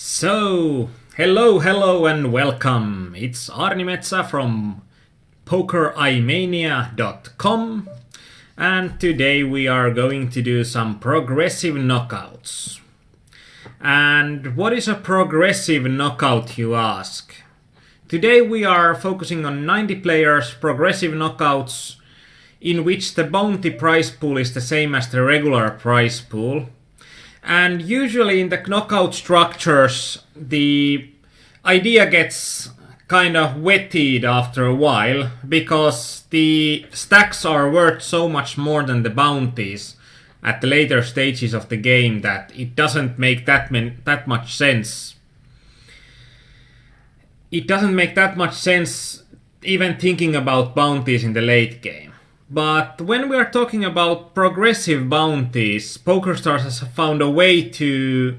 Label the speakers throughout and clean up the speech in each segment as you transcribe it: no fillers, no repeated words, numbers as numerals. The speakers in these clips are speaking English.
Speaker 1: So, hello and welcome. It's Aarnimetsa from pokerimania.com, and today we are going to do some progressive knockouts. And what is a progressive knockout, you ask? Today we are focusing on 90 players progressive knockouts in which the bounty prize pool is the same as the regular prize pool. And usually in the knockout structures, the idea gets kind of wetted after a while because the stacks are worth so much more than the bounties at the later stages of the game that it doesn't make that much sense. It doesn't make that much sense even thinking about bounties in the late game. But when we are talking about progressive bounties, PokerStars has found a way to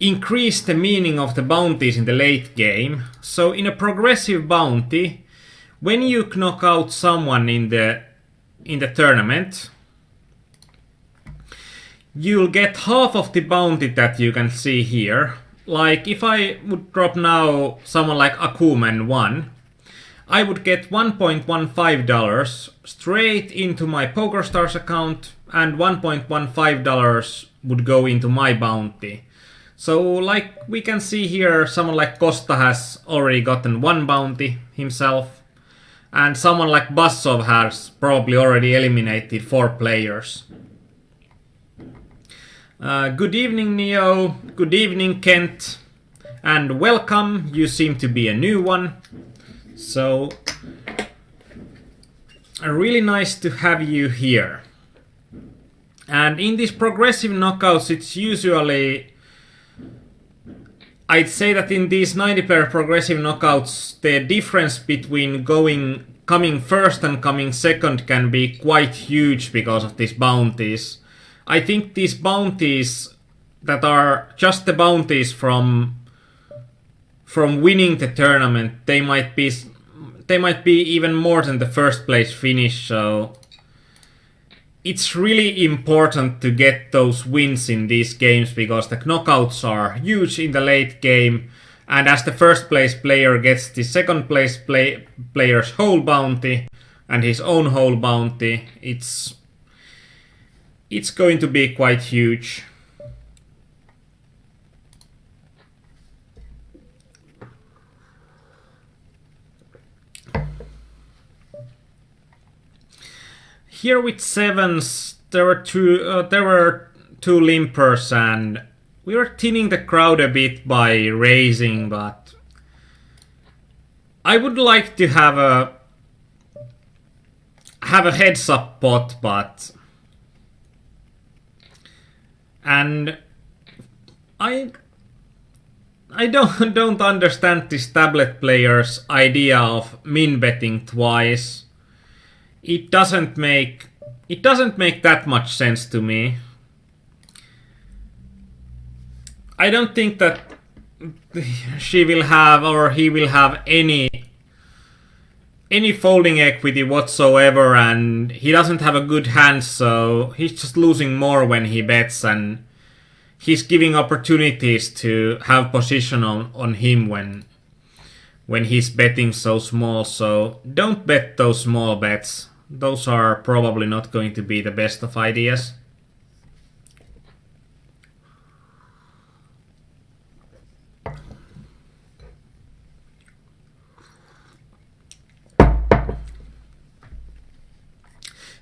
Speaker 1: increase the meaning of the bounties in the late game. So in a progressive bounty, when you knock out someone in the tournament, you'll get half of the bounty that you can see here. Like if I would drop now someone like Akumen 1, I would get $1.15 straight into my PokerStars account, and $1.15 would go into my bounty. So like we can see here, someone like Costa has already gotten one bounty himself, and someone like Bassov has probably already eliminated 4 players. Good evening, Neo. Good evening, Kent. And welcome. You seem to be a new one. So, really nice to have you here. And in these progressive knockouts, it's usually, I'd say that in these 90-player progressive knockouts, the difference between coming first and coming second can be quite huge because of these bounties. I think these bounties that are just the bounties from winning the tournament, they might be even more than the first place finish. So it's really important to get those wins in these games because the knockouts are huge in the late game, and as the first place player gets the second place player's whole bounty and his own whole bounty, it's going to be quite huge. Here with sevens, there were two limpers, and we were thinning the crowd a bit by raising, but I would like to have a heads up pot, and I don't understand this tablet player's idea of min betting twice. It doesn't make that much sense to me. I don't think that she will have or he will have any folding equity whatsoever, and he doesn't have a good hand, so he's just losing more when he bets, and he's giving opportunities to have position on him when he's betting so small. So don't bet those small bets. Those are probably not going to be the best of ideas.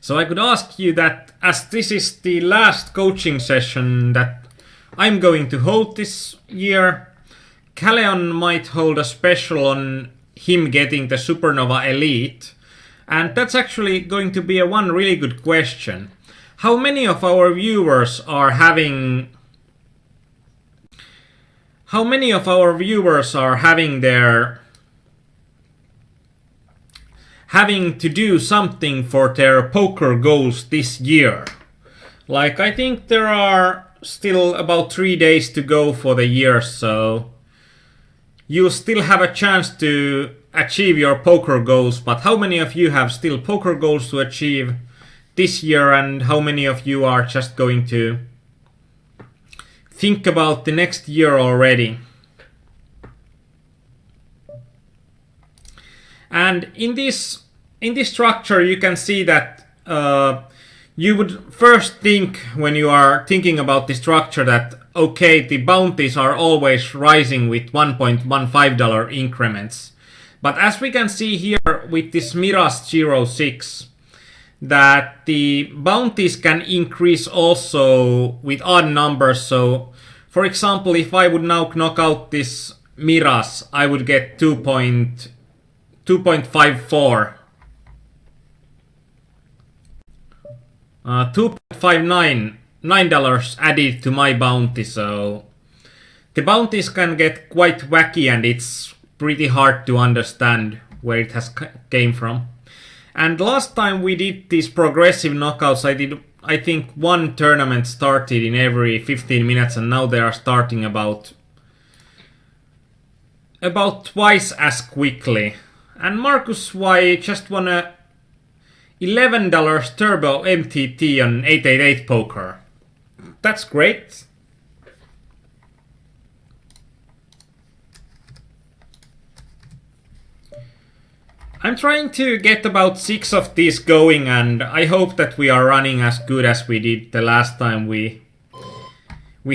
Speaker 1: So I could ask you that, as this is the last coaching session that I'm going to hold this year, Kaleon might hold a special on him getting the Supernova Elite. And that's actually going to be one really good question. How many of our viewers are having having to do something for their poker goals this year? Like, I think there are still about 3 days to go for the year, so you still have a chance to achieve your poker goals. But how many of you have still poker goals to achieve this year, and how many of you are just going to think about the next year already. And in this structure, you can see that you would first think, when you are thinking about the structure, that okay, the bounties are always rising with $1.15 increments. But as we can see here with this Miras 06, that the bounties can increase also with odd numbers. So, for example, if I would now knock out this Miras, I would get 2.54. $2.59 added to my bounty. So the bounties can get quite wacky, and it's pretty hard to understand where it has came from. And last time we did these progressive knockouts, I think one tournament started in every 15 minutes, and now they are starting about twice as quickly. And Marcus Y just won a $11 Turbo MTT on 888 poker. That's great. I'm trying to get about 6 of these going, and I hope that we are running as good as we did the last time we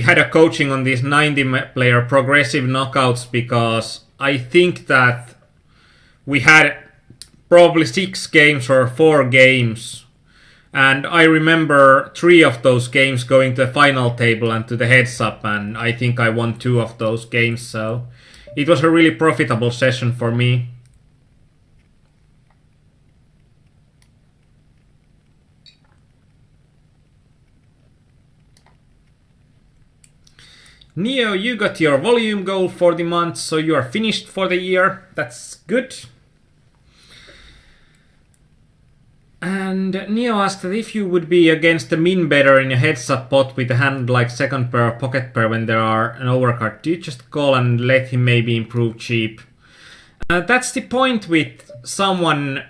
Speaker 1: had a coaching on these 90-player progressive knockouts, because I think that we had probably 6 games or 4 games, and I remember 3 of those games going to the final table and to the heads up, and I think I won 2 of those games, so it was a really profitable session for me. Neo, you got your volume goal for the month, so you are finished for the year. That's good. And Neo asked that if you would be against a min better in a heads up pot with a hand like second pair or pocket pair when there are an overcard, do you just call and let him maybe improve cheap? That's the point with someone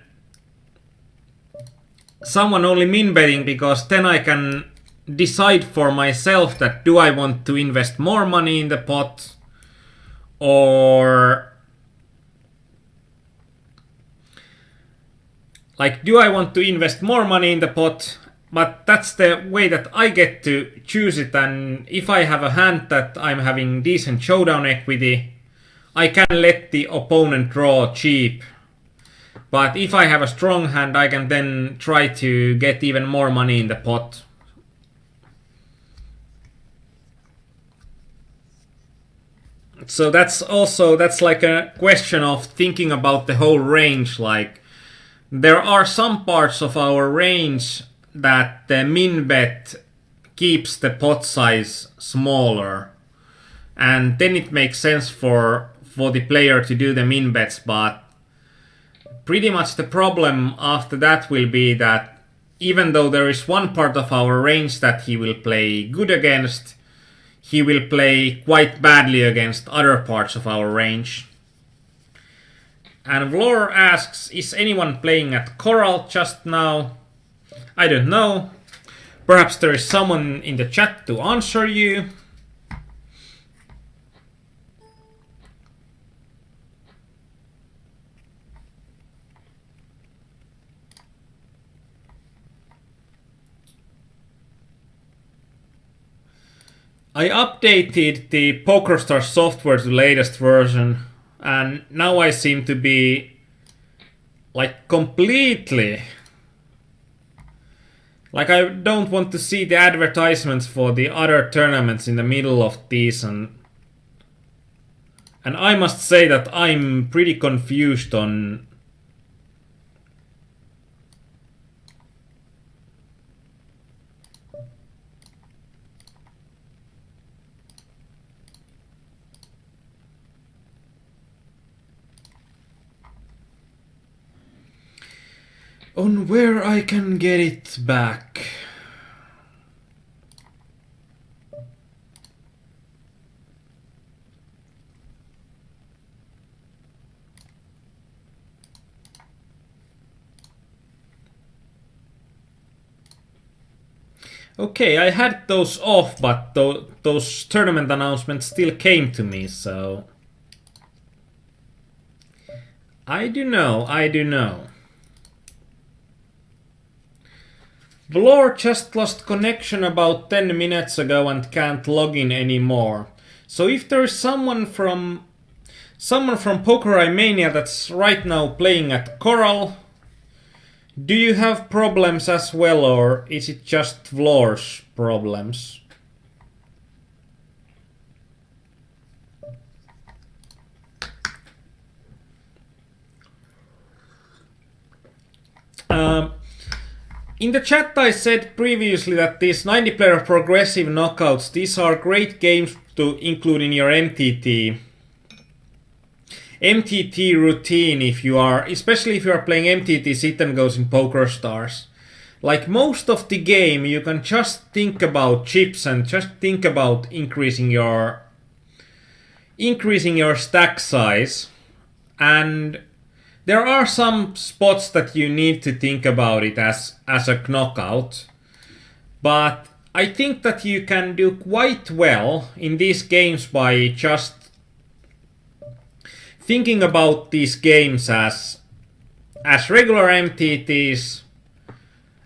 Speaker 1: only min betting, because then I can decide for myself that do I want to invest more money in the pot, or like, do I want to invest more money in the pot? But that's the way that I get to choose it. And if I have a hand that I'm having decent showdown equity, I can let the opponent draw cheap. But if I have a strong hand, I can then try to get even more money in the pot. So that's like a question of thinking about the whole range. Like, there are some parts of our range that the min bet keeps the pot size smaller, and then it makes sense for the player to do the min bets. But pretty much the problem after that will be that even though there is one part of our range that he will play good against, he will play quite badly against other parts of our range. And Vlor asks, is anyone playing at Coral just now? I don't know. Perhaps there is someone in the chat to answer you. I updated the PokerStars software to the latest version, and now I seem to be like completely, like, I don't want to see the advertisements for the other tournaments in the middle of these, and I must say that I'm pretty confused on where I can get it back. Okay, I had those off, but those tournament announcements still came to me, so... I do know. Vlor just lost connection about 10 minutes ago and can't log in anymore. So if there is someone from Aarnimetsa that's right now playing at Coral, do you have problems as well, or is it just Vlor's problems? In the chat I said previously that these 90-player progressive knockouts, these are great games to include in your MTT routine especially if you are playing MTT sit and goes in Poker Stars. Like most of the game, you can just think about chips and just think about increasing your stack size, and there are some spots that you need to think about it as a knockout, but I think that you can do quite well in these games by just thinking about these games as regular MTTs.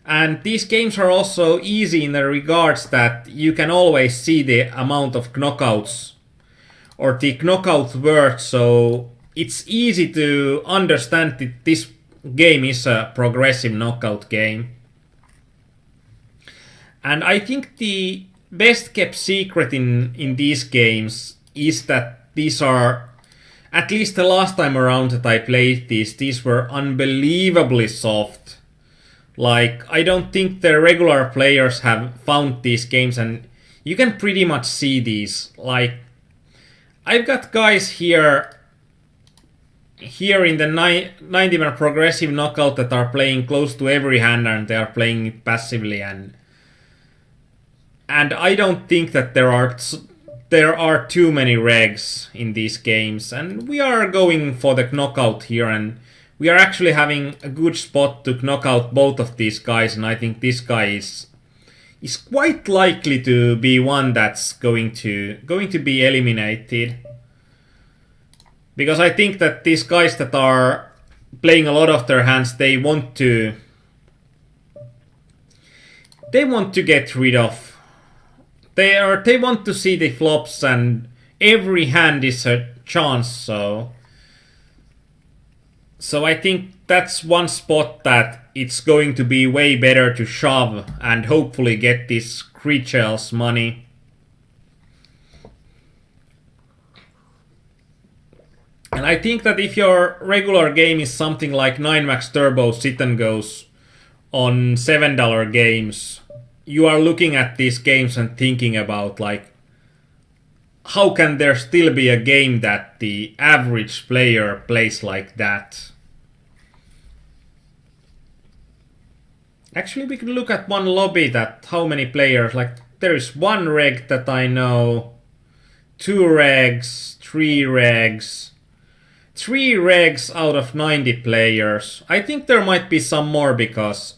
Speaker 1: And these games are also easy in the regards that you can always see the amount of knockouts or the knockout word, so it's easy to understand that this game is a progressive knockout game. And I think the best kept secret in these games is that these are, at least the last time around that I played these were unbelievably soft. Like, I don't think the regular players have found these games, and you can pretty much see these. Like, I've got guys here in the 90-man progressive knockout that are playing close to every hand, and they are playing it passively, and I don't think that there are too many regs in these games, and we are going for the knockout here, and we are actually having a good spot to knock out both of these guys, and I think this guy is quite likely to be one that's going to be eliminated. Because I think that these guys that are playing a lot of their hands, they want to get rid of. They want to see the flops, and every hand is a chance, so I think that's one spot that it's going to be way better to shove and hopefully get this Creature's money. And I think that if your regular game is something like 9max Turbo Sit and Goes on $7 games, you are looking at these games and thinking about, like, how can there still be a game that the average player plays like that? Actually, we could look at one lobby that how many players, like, there is one reg that I know, 2 regs, 3 regs, 3 regs out of 90 players. I think there might be some more because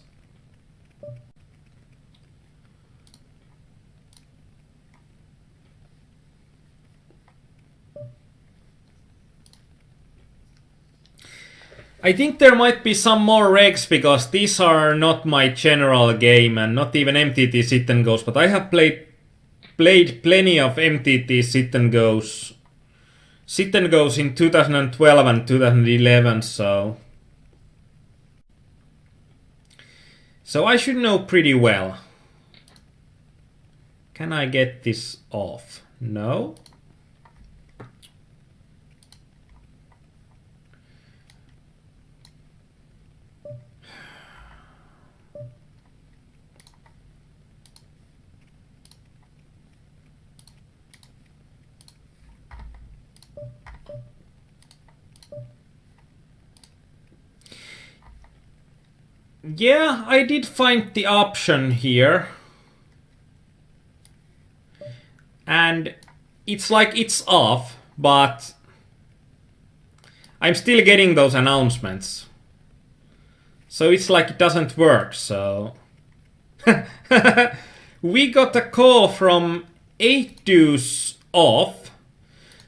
Speaker 1: these are not my general game and not even MTT sit and goes, but I have played plenty of MTT sit and goes in 2012 and 2011, so I should know pretty well. Can I get this off? No. Yeah, I did find the option here. And it's like it's off, but I'm still getting those announcements. So it's like it doesn't work, so... We got a call from 8 deuce off.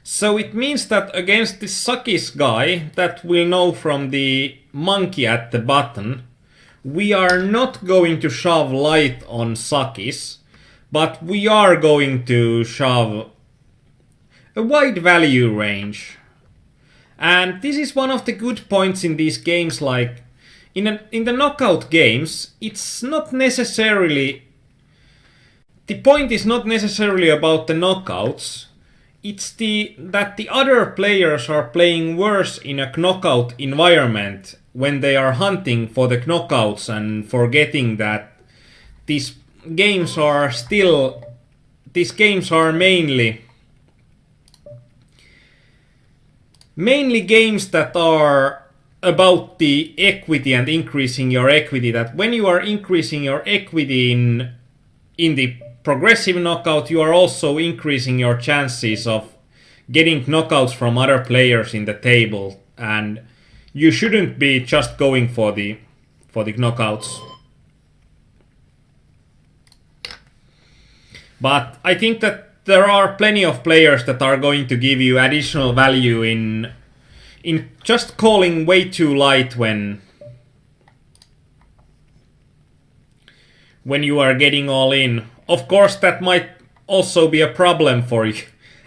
Speaker 1: So it means that against this Sakis guy that we'll know from the monkey at the button, we are not going to shove light on Sakis, but we are going to shove a wide value range. And this is one of the good points in these games, like in the knockout games, it's not necessarily... The point is not necessarily about the knockouts, it's that the other players are playing worse in a knockout environment when they are hunting for the knockouts and forgetting that these games are mainly games that are about the equity and increasing your equity. That when you are increasing your equity in the progressive knockout, you are also increasing your chances of getting knockouts from other players in the table, and you shouldn't be just going for the knockouts. But I think that there are plenty of players that are going to give you additional value in just calling way too light when you are getting all in. Of course, that might also be a problem for you.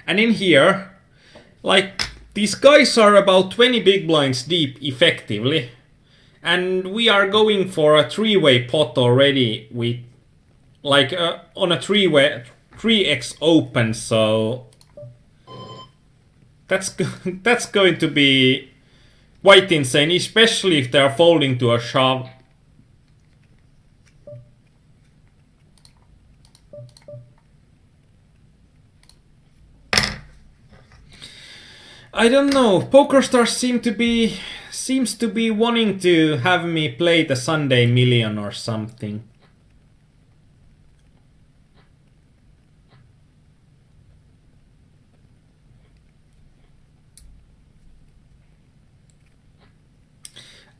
Speaker 1: And in here, like, these guys are about 20 big blinds deep effectively. And we are going for a 3-way pot already with, like, on a 3x open, so that's going to be quite insane, especially if they are folding to a shove. I don't know. PokerStars seems to be wanting to have me play the Sunday Million or something.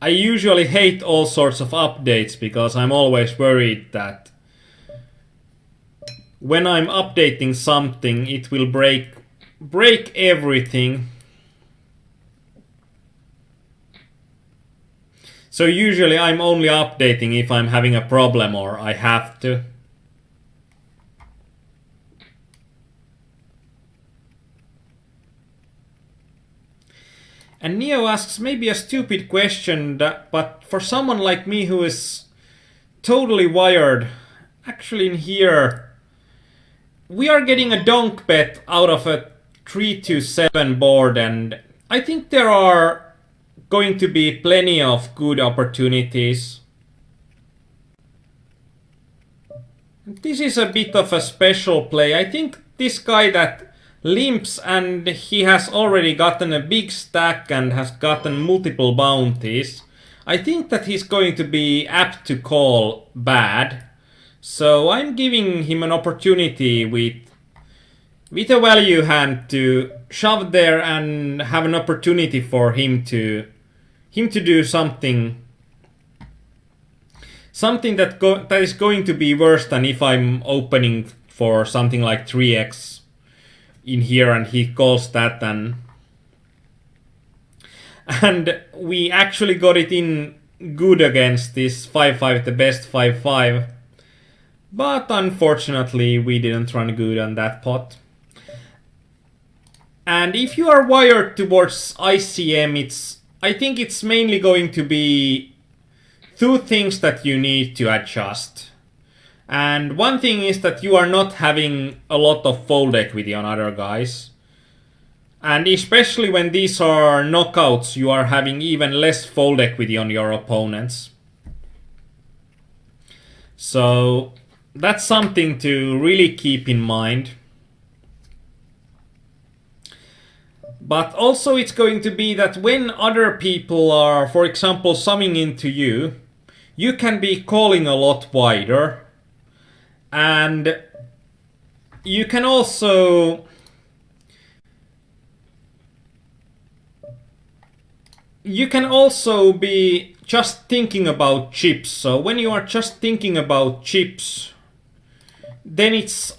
Speaker 1: I usually hate all sorts of updates because I'm always worried that when I'm updating something, it will break everything. So usually I'm only updating if I'm having a problem or I have to. And Neo asks maybe a stupid question, but for someone like me who is totally wired, actually in here, we are getting a donk bet out of a 3-7 board, and I think there are going to be plenty of good opportunities. This is a bit of a special play. I think this guy that limps and he has already gotten a big stack and has gotten multiple bounties, I think that he's going to be apt to call bad. So I'm giving him an opportunity with a value hand to shove there and have an opportunity for him to do something that is going to be worse than if I'm opening for something like 3x in here and he calls that, and we actually got it in good against this 5-5, the best 5-5. But unfortunately, we didn't run good on that pot. And if you are wired towards ICM, I think it's mainly going to be two things that you need to adjust. And one thing is that you are not having a lot of fold equity on other guys. And especially when these are knockouts, you are having even less fold equity on your opponents. So that's something to really keep in mind. But also it's going to be that when other people are, for example, summing into you, you can be calling a lot wider. And you can also be just thinking about chips. So when you are just thinking about chips, then it's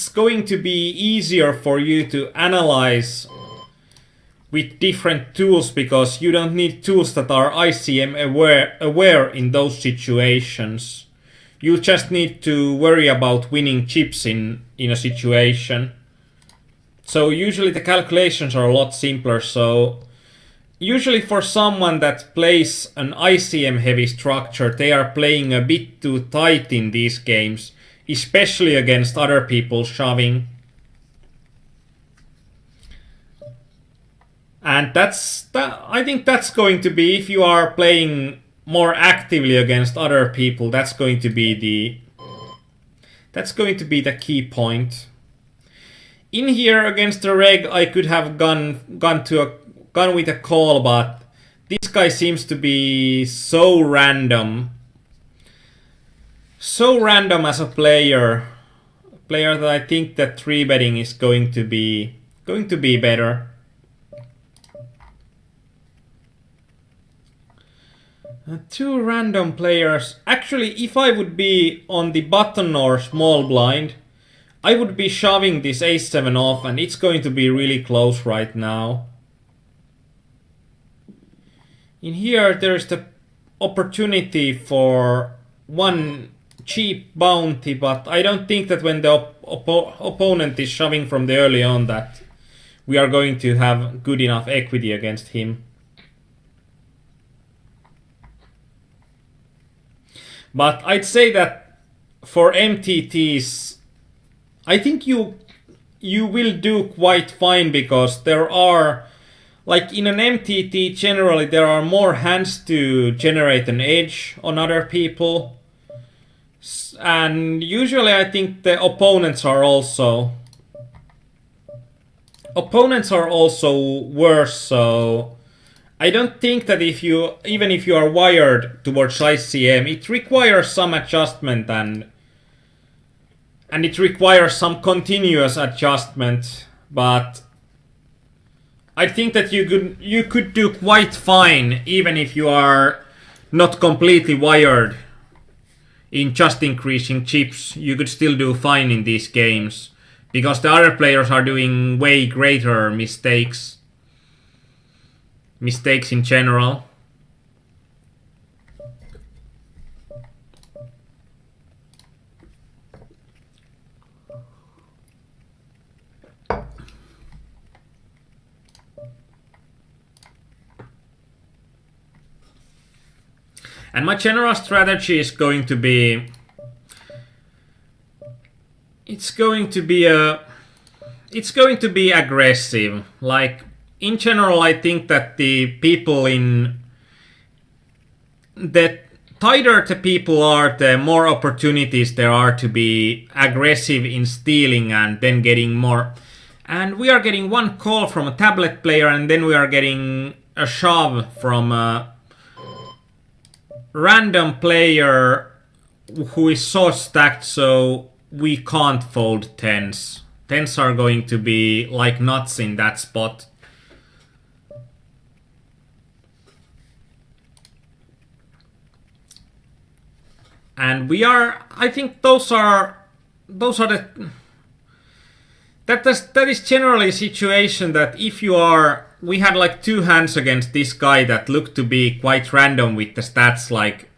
Speaker 1: going to be easier for you to analyze with different tools, because you don't need tools that are ICM aware in those situations. You just need to worry about winning chips in a situation. So usually the calculations are a lot simpler. So usually for someone that plays an ICM heavy structure, they are playing a bit too tight in these games, especially against other people shoving. And I think that's going to be, if you are playing more actively against other people, that's going to be the key point. In here against the reg, I could have gone with a call, but this guy seems to be so random as a player that I think that 3-betting is going to be better. Two random players. Actually, if I would be on the button or small blind, I would be shoving this ace-7 off, and it's going to be really close right now. In here, there's the opportunity for one cheap bounty, but I don't think that when the opponent is shoving from the early on that we are going to have good enough equity against him. But I'd say that for MTTs, I think you will do quite fine, because there are, like in an MTT generally, there are more hands to generate an edge on other people. And usually I think the opponents are also worse, so I don't think that even if you are wired towards ICM, it requires some adjustment, and it requires some continuous adjustment. But I think that you could do quite fine even if you are not completely wired in just increasing chips. You could still do fine in these games, because the other players are doing way greater mistakes in general. And my general strategy is going to be, it's going to be aggressive. Like, in general, I think that the tighter the people are, the more opportunities there are to be aggressive in stealing and then getting more. And we are getting one call from a tablet player, and then we are getting a shove from a random player who is so stacked, so we can't fold tens. Tens are going to be like nuts in that spot. And we are, I think those are the, that is generally a situation that if you are, we had like two hands against this guy that looked to be quite random with the stats, like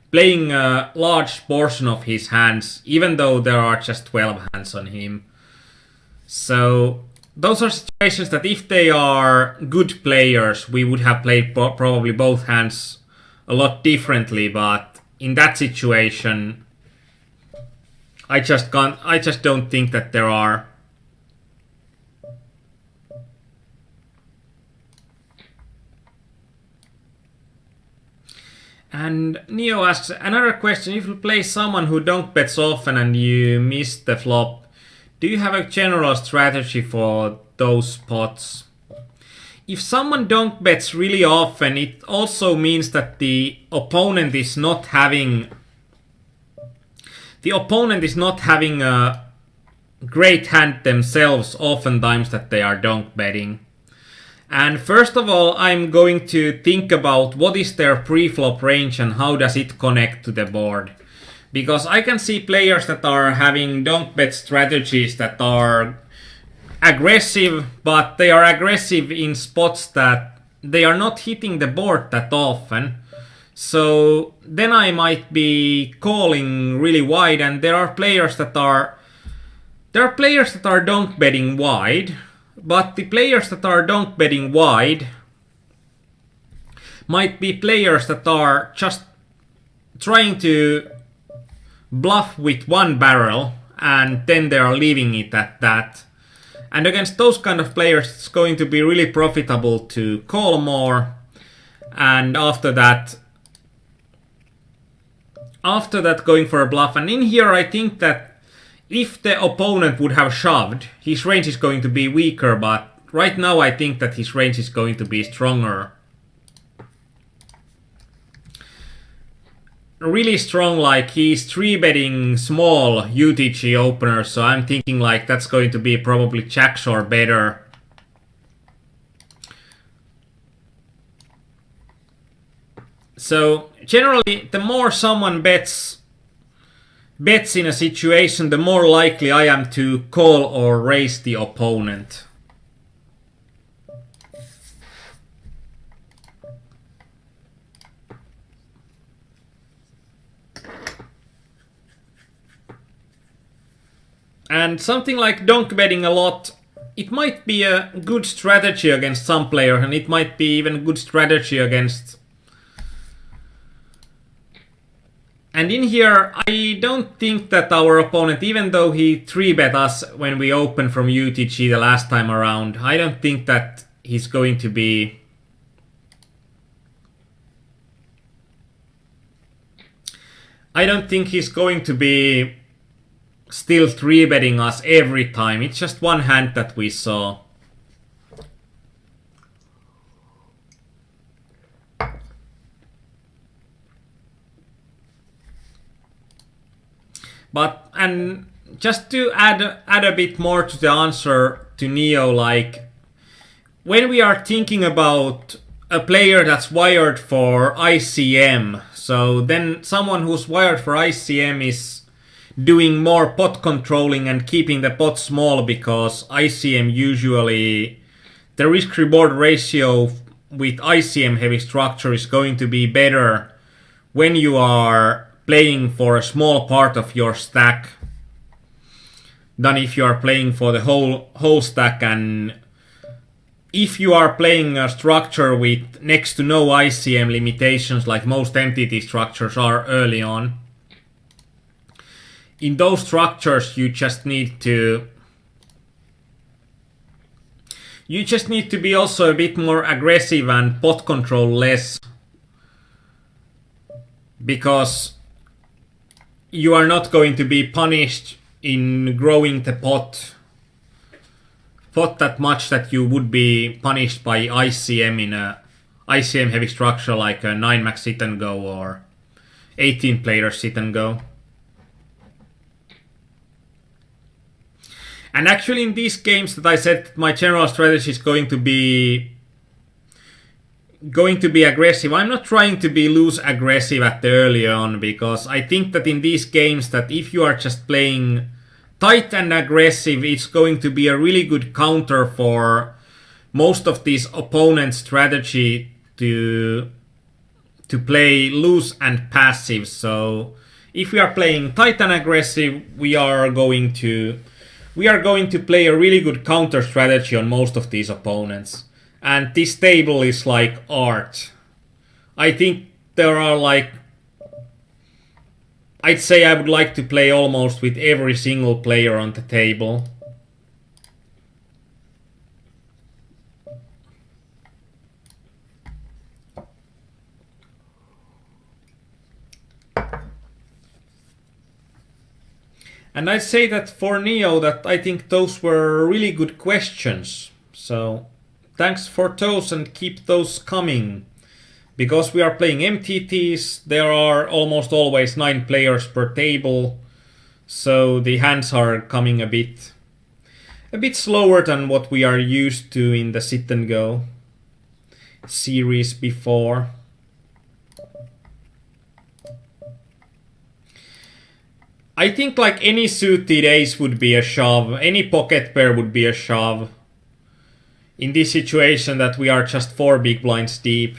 Speaker 1: playing a large portion of his hands, even though there are just 12 hands on him. So those are situations that if they are good players, we would have played probably both hands a lot differently, but in that situation, I just don't think that there are. And Neo asks another question: if you play someone who don't bets often and you miss the flop, do you have a general strategy for those spots? If someone don't bets really often, it also means that the opponent is not having a great hand themselves oftentimes that they are donk betting. And first of all, I'm going to think about what is their pre-flop range and how does it connect to the board. Because I can see players that are having donk bet strategies that are aggressive, but they are aggressive in spots that they are not hitting the board that often. So then I might be calling really wide, and there are players that are donk betting wide, but the players that are donk betting wide might be players that are just trying to bluff with one barrel and then they are leaving it at that. And against those kind of players, it's going to be really profitable to call more. And after that going for a bluff. And in here, I think that if the opponent would have shoved, his range is going to be weaker. But right now, I think that his range is going to be stronger. Really strong, like he's 3-betting small UTG openers, so I'm thinking like that's going to be probably jacks or better. So generally, the more someone bets in a situation, the more likely I am to call or raise the opponent. And something like donk betting a lot, it might be a good strategy against some players, and it might be even a good strategy against... And in here, I don't think that our opponent, even though he 3-bet us when we opened from UTG the last time around, I don't think that he's going to be... I don't think he's going to be still 3-betting us every time. It's just one hand that we saw. But, and just to add a bit more to the answer to Neo, like when we are thinking about a player that's wired for ICM, so then someone who's wired for ICM is doing more pot controlling and keeping the pot small, because ICM usually, the risk reward ratio with ICM heavy structure is going to be better when you are playing for a small part of your stack than if you are playing for the whole stack. And if you are playing a structure with next to no ICM limitations, like most MTT structures are early on, in those structures you just need to be also a bit more aggressive and pot control less, because you are not going to be punished in growing the pot that much that you would be punished by ICM in a ICM heavy structure like a 9-max sit and go or 18 player sit and go. And actually in these games that I said my general strategy is going to be aggressive, I'm not trying to be loose aggressive at the early on, because I think that in these games that if you are just playing tight and aggressive, it's going to be a really good counter for most of these opponents' strategy to play loose and passive. So if we are playing tight and aggressive, we are going to play a really good counter strategy on most of these opponents. And this table is like art. I think there are like... I'd say I would like to play almost with every single player on the table. And I'd say that for Neo, that I think those were really good questions. So thanks for those and keep those coming. Because we are playing MTTs, there are almost always 9 players per table. So the hands are coming a bit slower than what we are used to in the sit and go series before. I think like any suited ace would be a shove, any pocket pair would be a shove. In this situation that we are just 4 big blinds deep.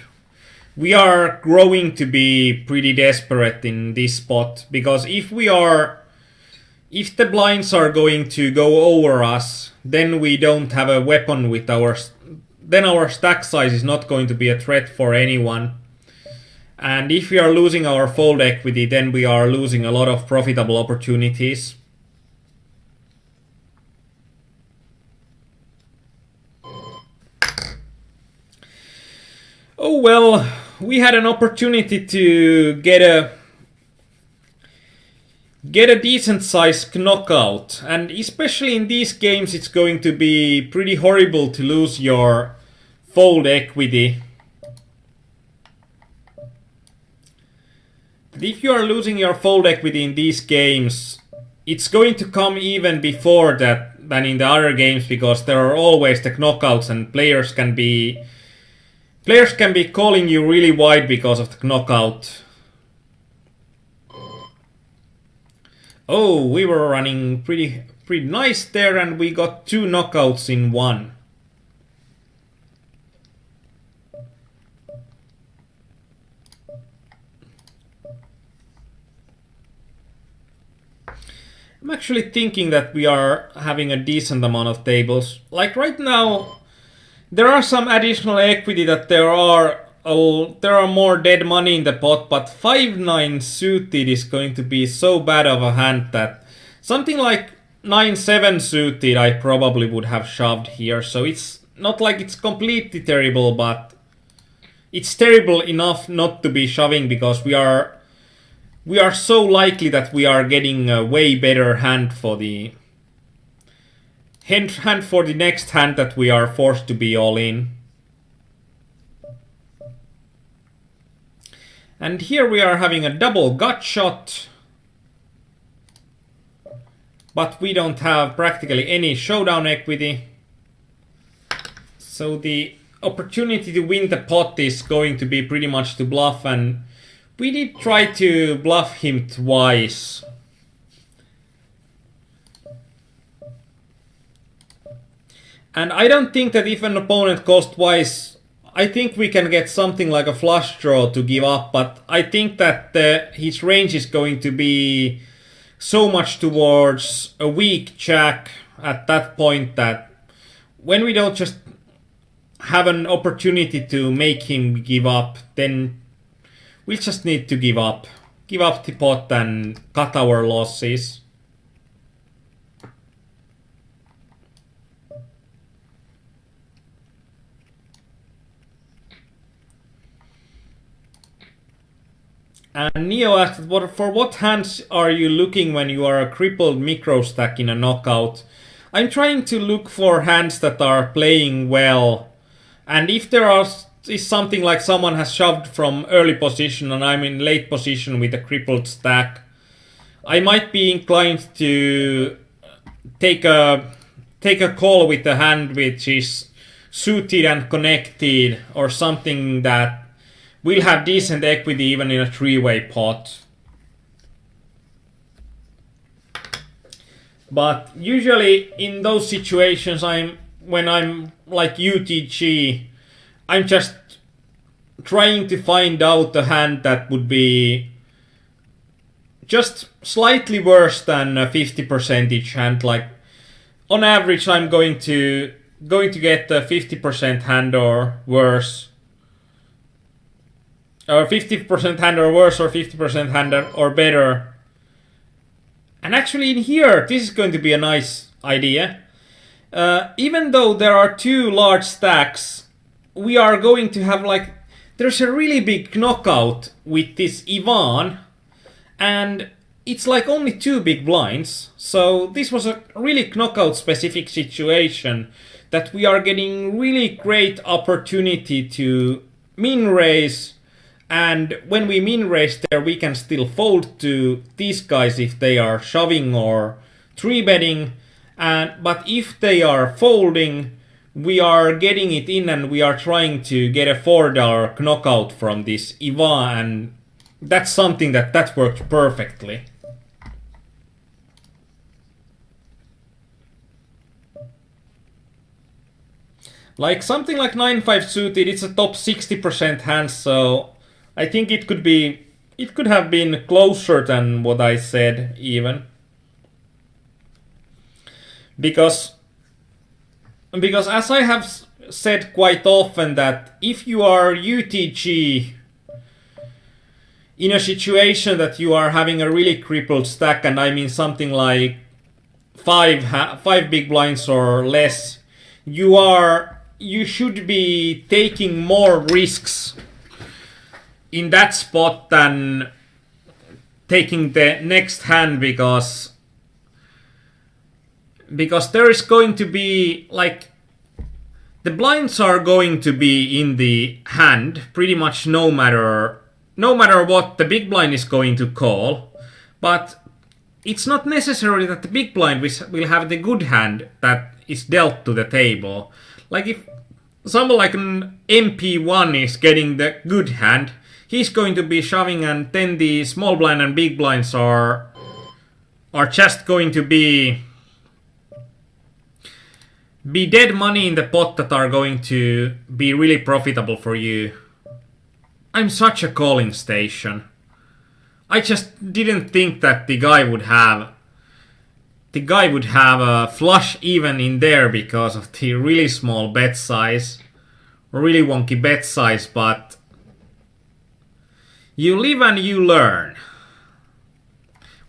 Speaker 1: We are growing to be pretty desperate in this spot, because if the blinds are going to go over us, then we don't have a weapon with then our stack size is not going to be a threat for anyone. And if we are losing our fold equity, then we are losing a lot of profitable opportunities. Oh well, we had an opportunity to get a decent sized knockout, and especially in these games it's going to be pretty horrible to lose your fold equity. But if you are losing your fold equity in these games, it's going to come even before that than in the other games, because there are always the knockouts and players can be calling you really wide because of the knockout. Oh, we were running pretty nice there, and we got 2 knockouts in one. I'm actually thinking that we are having a decent amount of tables. Like right now, there are some additional equity that there are more dead money in the pot, but 5-9 suited is going to be so bad of a hand that something like 9-7 suited I probably would have shoved here. So it's not like it's completely terrible, but it's terrible enough not to be shoving, because we are so likely that we are getting a way better hand for the next hand that we are forced to be all in. And here we are having a double gut shot, but we don't have practically any showdown equity. So the opportunity to win the pot is going to be pretty much to bluff, and we did try to bluff him twice. And I don't think that if an opponent calls twice, I think we can get something like a flush draw to give up, but I think that his range is going to be so much towards a weak jack at that point that when we don't just have an opportunity to make him give up, then we'll just need to give up. Give up the pot and cut our losses. And Neo asked, for what hands are you looking when you are a crippled micro stack in a knockout? I'm trying to look for hands that are playing well. And if there is something like someone has shoved from early position and I'm in late position with a crippled stack, I might be inclined to take a call with a hand which is suited and connected, or something that we'll have decent equity even in a 3-way pot. But usually in those situations, when I'm like UTG, I'm just trying to find out a hand that would be just slightly worse than a 50% hand. Like on average, I'm going to get a 50% hand or worse. Or 50% hand or worse, or 50% hand or better. And actually in here, this is going to be a nice idea. Even though there are 2 large stacks, we are going to have there's a really big knockout with this Ivan, and it's like only 2 big blinds. So this was a really knockout specific situation that we are getting really great opportunity to min raise. And when we min raise there, we can still fold to these guys if they are shoving or 3-betting. But if they are folding, we are getting it in and we are trying to get a $4 knockout from this Ivan. And that's something that worked perfectly. Like something like 9-5 suited, it's a top 60% hand, so I think it could have been closer than what I said even. Because as I have said quite often that if you are UTG in a situation that you are having a really crippled stack, and I mean something like five big blinds or less, you should be taking more risks in that spot than taking the next hand, because there is going to be like the blinds are going to be in the hand pretty much no matter what the big blind is going to call, but it's not necessary that the big blind will have the good hand that is dealt to the table. Like if someone like an MP1 is getting the good hand, he's going to be shoving, and then the small blind and big blinds are just going to be dead money in the pot that are going to be really profitable for you. I'm such a calling station. I just didn't think that the guy would have a flush even in there because of the really small bet size, really wonky bet size, but you live and you learn.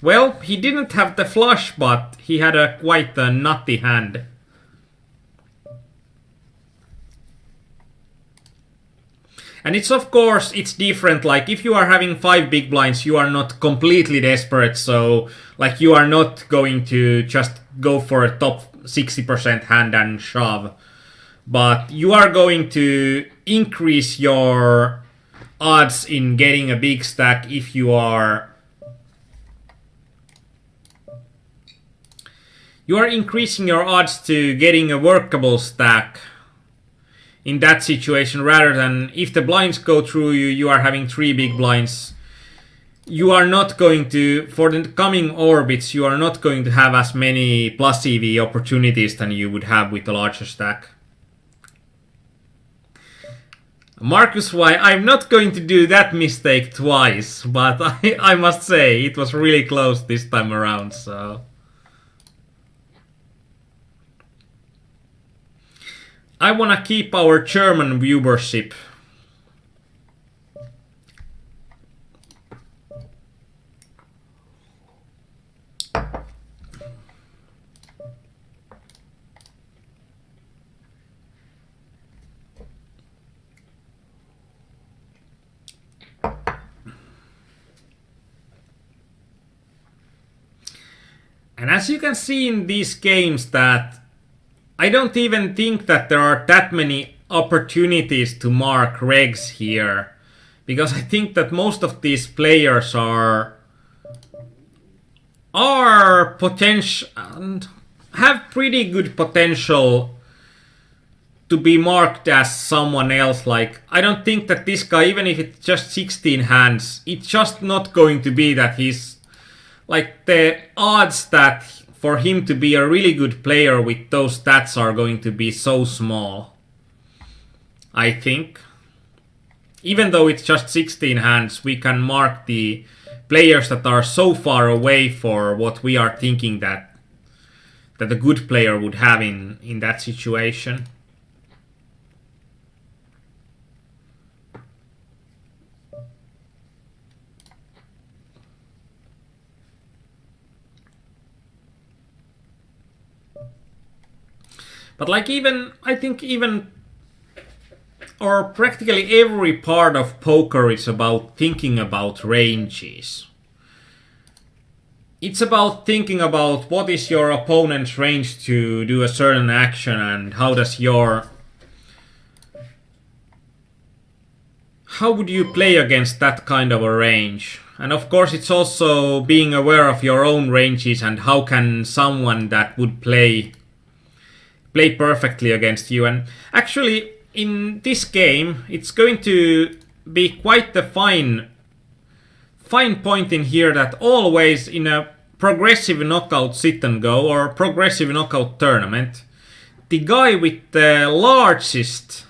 Speaker 1: Well, he didn't have the flush, but he had quite a nutty hand. And it's of course, it's different, like if you are having 5 big blinds, you are not completely desperate, so like you are not going to just go for a top 60% hand and shove. But you are going to increase your odds in getting a big stack if you are increasing your odds to getting a workable stack in that situation, rather than if the blinds go through you, you are having 3 big blinds. You are not going to, for the coming orbits, you are not going to have as many plus EV opportunities than you would have with a larger stack. Marcus, why? I'm not going to do that mistake twice, but I must say it was really close this time around, so. I want to keep our German viewership. And as you can see in these games that I don't even think that there are that many opportunities to mark regs here, because I think that most of these players are potential and have pretty good potential to be marked as someone else. Like I don't think that this guy, even if it's just 16 hands, it's just not going to be that he's like the odds that for him to be a really good player with those stats are going to be so small, I think. Even though it's just 16 hands, we can mark the players that are so far away for what we are thinking that a good player would have in that situation. But like I think or practically every part of poker is about thinking about ranges. It's about thinking about what is your opponent's range to do a certain action, and how would you play against that kind of a range? And of course it's also being aware of your own ranges and how can someone that would play perfectly against you. And actually in this game it's going to be quite the fine point in here that always in a progressive knockout sit and go or progressive knockout tournament, the guy with the largest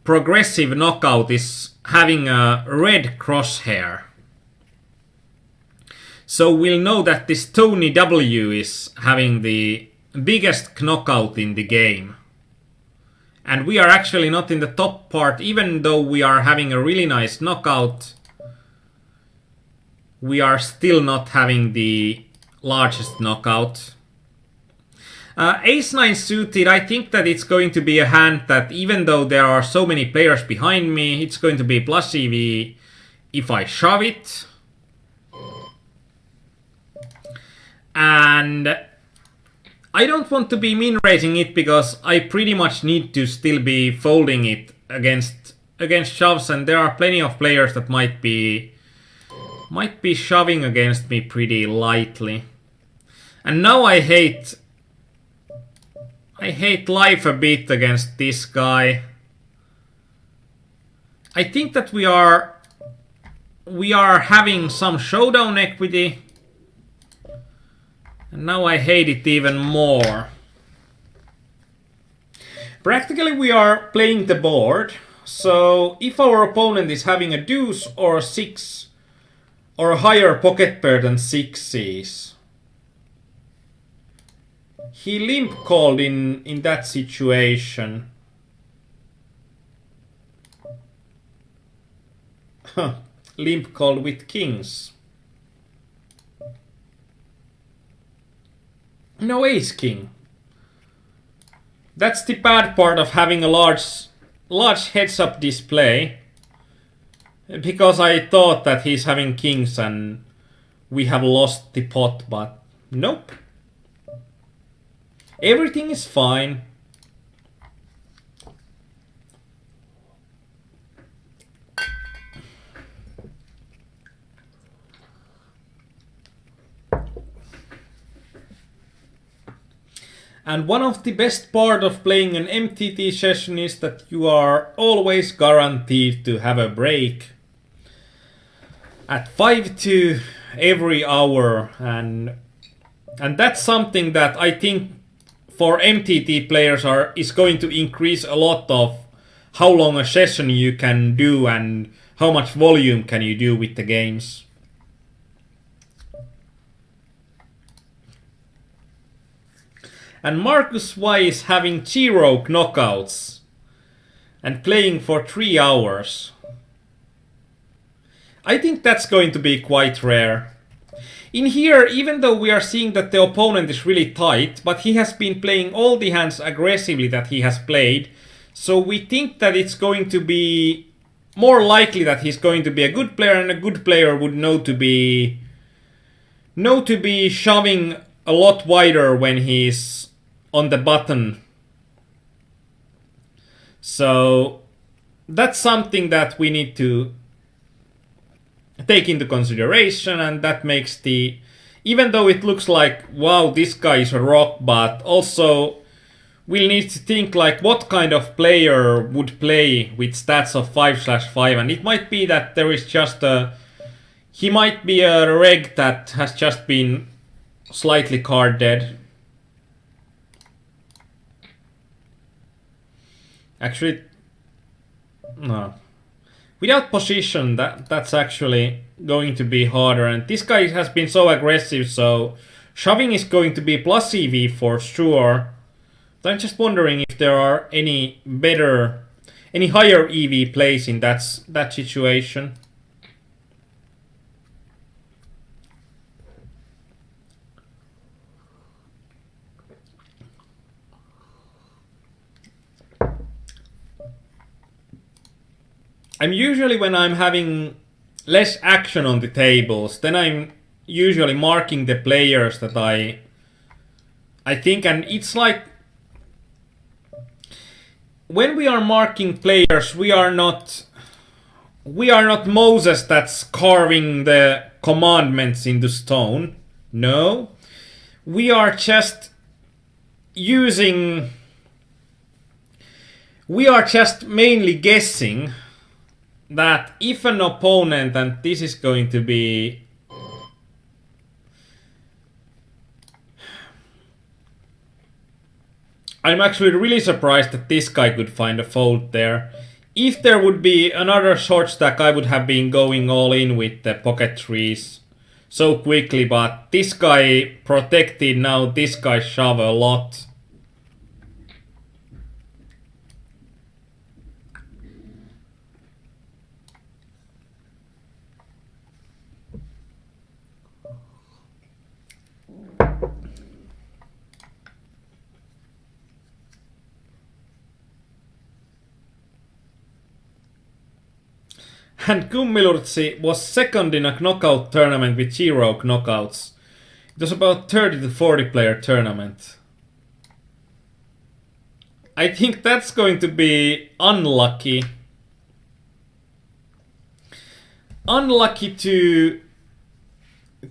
Speaker 1: progressive knockout is having a red crosshair. So we'll know that this Tony W is having the biggest knockout in the game. And we are actually not in the top part, even though we are having a really nice knockout. We are still not having the largest knockout. Ace-9 suited, I think that it's going to be a hand that even though there are so many players behind me, it's going to be plus EV if I shove it. And I don't want to be min-raising it because I pretty much need to still be folding it against shoves, and there are plenty of players that might be shoving against me pretty lightly. And now I hate life a bit against this guy. I think that we are having some showdown equity. And now I hate it even more. Practically we are playing the board. So if our opponent is having a deuce or a 6 or a higher pocket pair than 6s, he limp called in that situation. Limp called with kings. No ace king. That's the bad part of having a large heads up display. Because I thought that he's having kings and we have lost the pot, but nope. Everything is fine. And one of the best part of playing an MTT session is that you are always guaranteed to have a break at 5-2 every hour, and that's something that I think for MTT players is going to increase a lot of how long a session you can do and how much volume can you do with the games. And Marcus Y is having 0 knockouts and playing for 3 hours. I think that's going to be quite rare. In here, even though we are seeing that the opponent is really tight, but he has been playing all the hands aggressively that he has played, so we think that it's going to be more likely that he's going to be a good player, and a good player would know to be shoving a lot wider when he's on the button. So that's something that we need to take into consideration, and that makes even though it looks like, wow, this guy is a rock, but also we'll need to think like what kind of player would play with stats of 5/5, and it might be that there is just he might be a reg that has just been slightly card dead. Actually, no. Without position, that's actually going to be harder. And this guy has been so aggressive, so shoving is going to be plus EV for sure. But I'm just wondering if there are any higher EV plays in that situation. I'm usually, when I'm having less action on the tables, then I'm usually marking the players that I think, and it's like when we are marking players, we are not Moses that's carving the commandments into stone. No, we are just mainly guessing that if an opponent, and this is going to be I'm actually really surprised that this guy could find a fold there. If there would be another short stack, I would have been going all in with the pocket trees so quickly, but this guy protected now, this guy shove a lot. And Kummilurtsi was second in a knockout tournament with 0 knockouts. It was about 30 to 40 player tournament. I think that's going to be unlucky. Unlucky to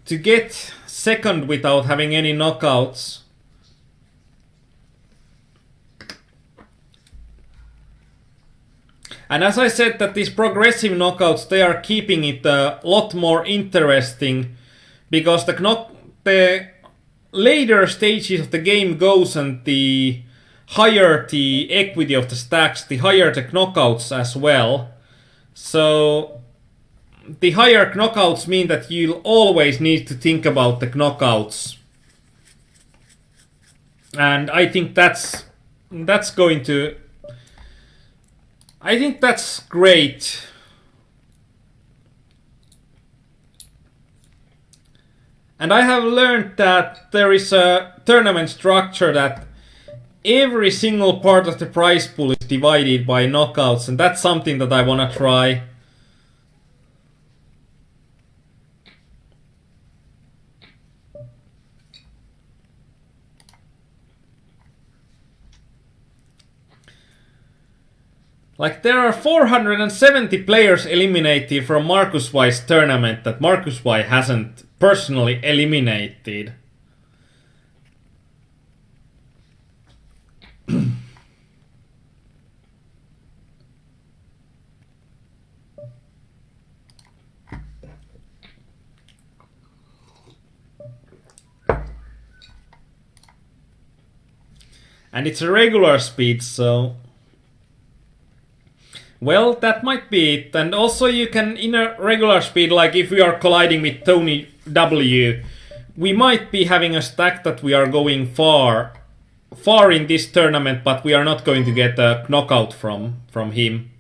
Speaker 1: get second without having any knockouts. And as I said, that these progressive knockouts, they are keeping it a lot more interesting, because the later stages of the game goes and the higher the equity of the stacks, the higher the knockouts as well. So the higher knockouts mean that you'll always need to think about the knockouts. And I think that's going to... I think that's great. And I have learned that there is a tournament structure that every single part of the prize pool is divided by knockouts, and that's something that I want to try. Like, there are 470 players eliminated from Marcus Y's tournament that Marcus Y hasn't personally eliminated. And it's a regular speed, so... Well, that might be it. And also you can, in a regular speed, like if we are colliding with Tony W, we might be having a stack that we are going far in this tournament, but we are not going to get a knockout from him.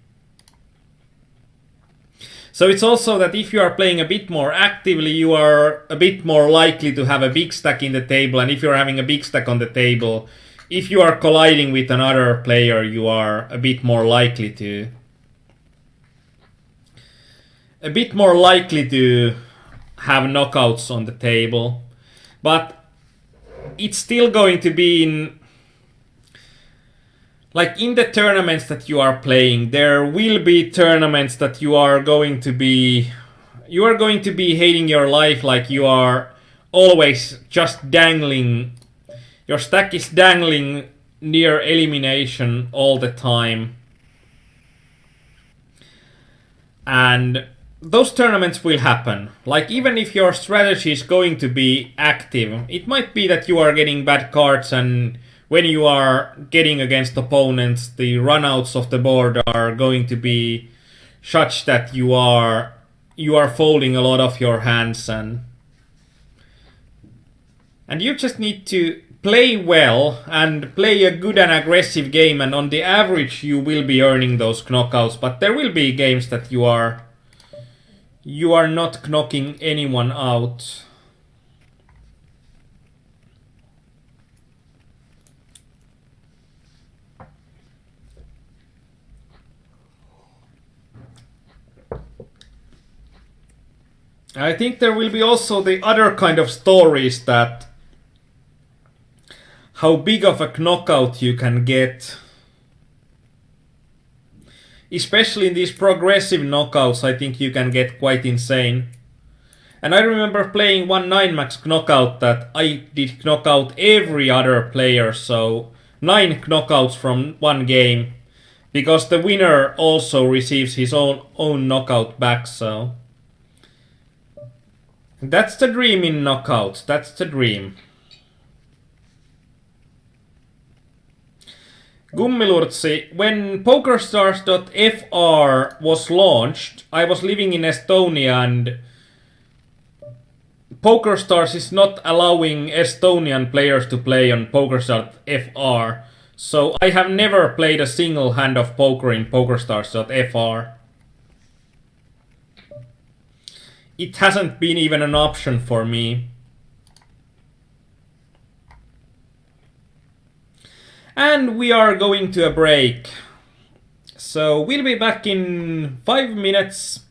Speaker 1: So it's also that if you are playing a bit more actively, you are a bit more likely to have a big stack in the table, and if you're having a big stack on the table, if you are colliding with another player, you are a bit more likely to have knockouts on the table. But it's still going to be in the tournaments that you are playing, there will be tournaments that you are going to be hating your life, like you are always just dangling. Your stack is dangling near elimination all the time. And those tournaments will happen. Like, even if your strategy is going to be active, it might be that you are getting bad cards, and when you are getting against opponents, the runouts of the board are going to be such that you are folding a lot of your hands, and you just need to play well and play a good and aggressive game, and on the average you will be earning those knockouts. But there will be games that you are not knocking anyone out. I think there will be also the other kind of stories, that how big of a knockout you can get. Especially in these progressive knockouts, I think you can get quite insane. And I remember playing one 9-max knockout that I did knock out every other player, so 9 knockouts from one game, because the winner also receives his own knockout back, so... That's the dream in knockouts, that's the dream. Gummilurtsi, when PokerStars.fr was launched, I was living in Estonia and PokerStars is not allowing Estonian players to play on PokerStars.fr, so I have never played a single hand of poker in PokerStars.fr. It hasn't been even an option for me. And we are going to a break. So we'll be back in 5 minutes.